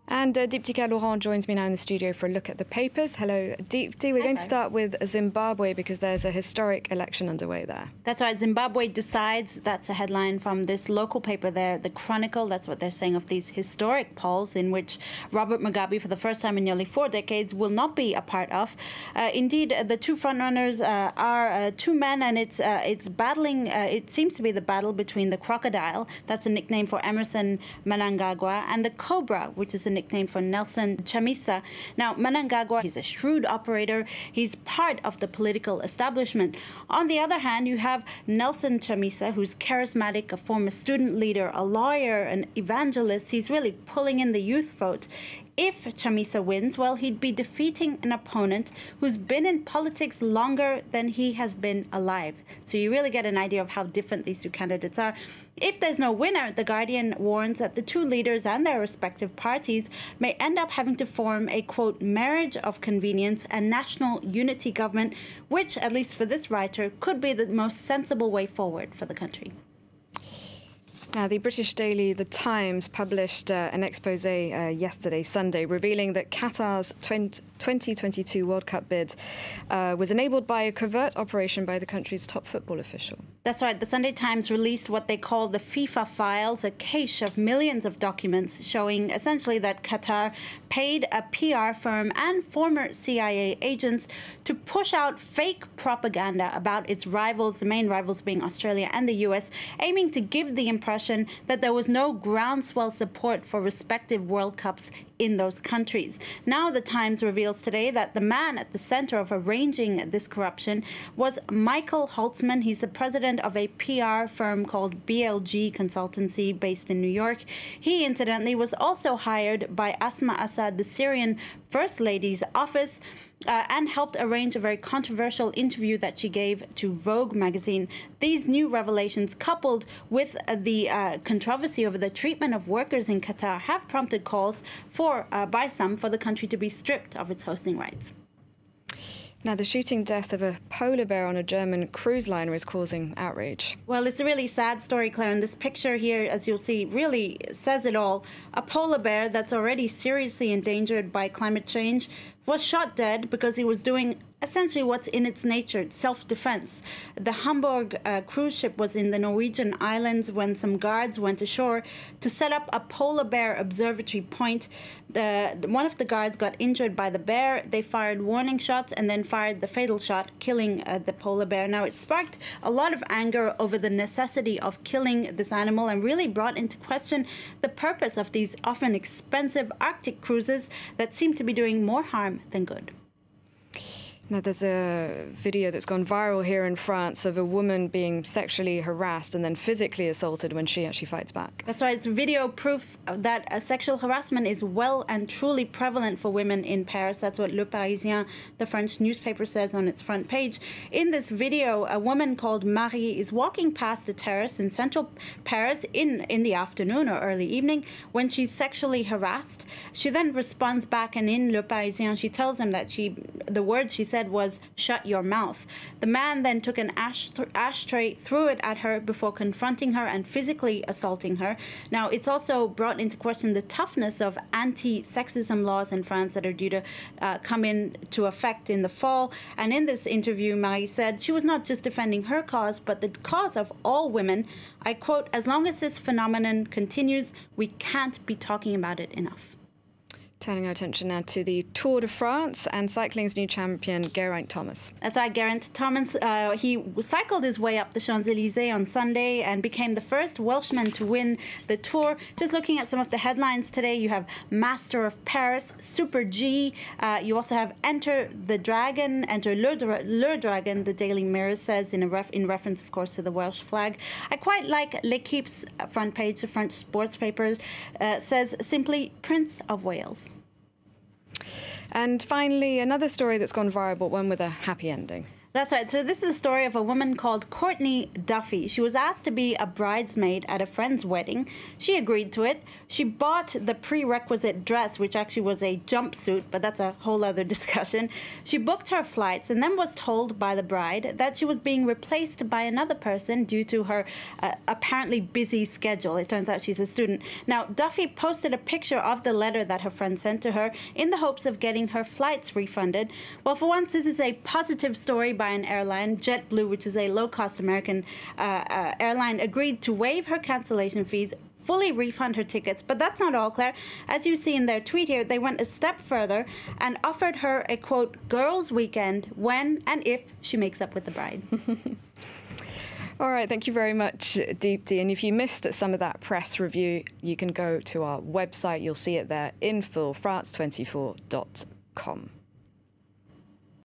And Deeptika Laurent joins me now in the studio for a look at the papers. Hello, Deepti. We're going to start with Zimbabwe because there's a historic election underway there. That's right. Zimbabwe decides. That's a headline from this local paper there, The Chronicle. That's what they're saying of these historic polls in which Robert Mugabe, for the first time in nearly 4 decades, will not be a part of. Indeed, the two frontrunners are two men, and it's battling. It seems to be the battle between the crocodile, that's a nickname for Emerson Mnangagwa, and the cobra, which is a nickname for Nelson Chamisa. Now, Mnangagwa, he's a shrewd operator. He's part of the political establishment. On the other hand, you have Nelson Chamisa, who's charismatic, a former student leader, a lawyer, an evangelist. He's really pulling in the youth vote. If Chamisa wins, well, he'd be defeating an opponent who's been in politics longer than he has been alive. So you really get an idea of how different these two candidates are. If there's no winner, The Guardian warns that the two leaders and their respective parties may end up having to form a, quote, marriage of convenience and national unity government, which, at least for this writer, could be the most sensible way forward for the country. Now, the British daily The Times published an expose yesterday, Sunday, revealing that Qatar's 2022 World Cup bid was enabled by a covert operation by the country's top football official. That's right. The Sunday Times released what they call the FIFA files, a cache of millions of documents showing essentially that Qatar paid a PR firm and former CIA agents to push out fake propaganda about its rivals, the main rivals being Australia and the US, aiming to give the impression that there was no groundswell support for respective World Cups in those countries. Now the Times reveals today that the man at the center of arranging this corruption was Michael Holtzman. He's the president of a PR firm called BLG Consultancy based in New York. He, incidentally, was also hired by Asma Assad, the Syrian First Lady's office, and helped arrange a very controversial interview that she gave to Vogue magazine. These new revelations, coupled with the controversy over the treatment of workers in Qatar, have prompted calls by some for the country to be stripped of its hosting rights. Now, the shooting death of a polar bear on a German cruise liner is causing outrage. Well, it's a really sad story, Claire, and this picture here, as you'll see, really says it all. A polar bear that's already seriously endangered by climate change was shot dead because he was doing essentially what's in its nature, self-defense. The Hamburg cruise ship was in the Norwegian islands when some guards went ashore to set up a polar bear observatory point. One of the guards got injured by the bear. They fired warning shots and then fired the fatal shot, killing the polar bear. Now, it sparked a lot of anger over the necessity of killing this animal and really brought into question the purpose of these often expensive Arctic cruises that seem to be doing more harm than good. Now, there's a video that's gone viral here in France of a woman being sexually harassed and then physically assaulted when she actually fights back. That's right. It's video proof that sexual harassment is well and truly prevalent for women in Paris. That's what Le Parisien, the French newspaper, says on its front page. In this video, a woman called Marie is walking past a terrace in central Paris in the afternoon or early evening when she's sexually harassed. She then responds back, and in Le Parisien, she tells him that the word she said was, "Shut your mouth." The man then took an ashtray, threw it at her before confronting her and physically assaulting her. Now, it's also brought into question the toughness of anti-sexism laws in France that are due to come into effect in the fall. And in this interview, Marie said she was not just defending her cause, but the cause of all women. I quote, "As long as this phenomenon continues, we can't be talking about it enough." Turning our attention now to the Tour de France and cycling's new champion, Geraint Thomas. That's right, Geraint Thomas. He cycled his way up the Champs-Élysées on Sunday and became the first Welshman to win the Tour. Just looking at some of the headlines today, you have Master of Paris, Super G. You also have Enter the Dragon, Enter Le Dragon, the Daily Mirror says, in reference, of course, to the Welsh flag. I quite like L'Equipe's front page, the French sports paper, says simply Prince of Wales. And finally, another story that's gone viral, but one with a happy ending. That's right. So this is a story of a woman called Courtney Duffy. She was asked to be a bridesmaid at a friend's wedding. She agreed to it. She bought the prerequisite dress, which actually was a jumpsuit, but that's a whole other discussion. She booked her flights and then was told by the bride that she was being replaced by another person due to her apparently busy schedule. It turns out she's a student. Now, Duffy posted a picture of the letter that her friend sent to her in the hopes of getting her flights refunded. Well, for once, this is a positive story by an airline. JetBlue, which is a low-cost American airline, agreed to waive her cancellation fees, fully refund her tickets. But that's not all, Claire. As you see in their tweet here, they went a step further and offered her a, quote, girls' weekend when and if she makes up with the bride. All right, thank you very much, Deepti. And if you missed some of that press review, you can go to our website. You'll see it there in full, france24.com.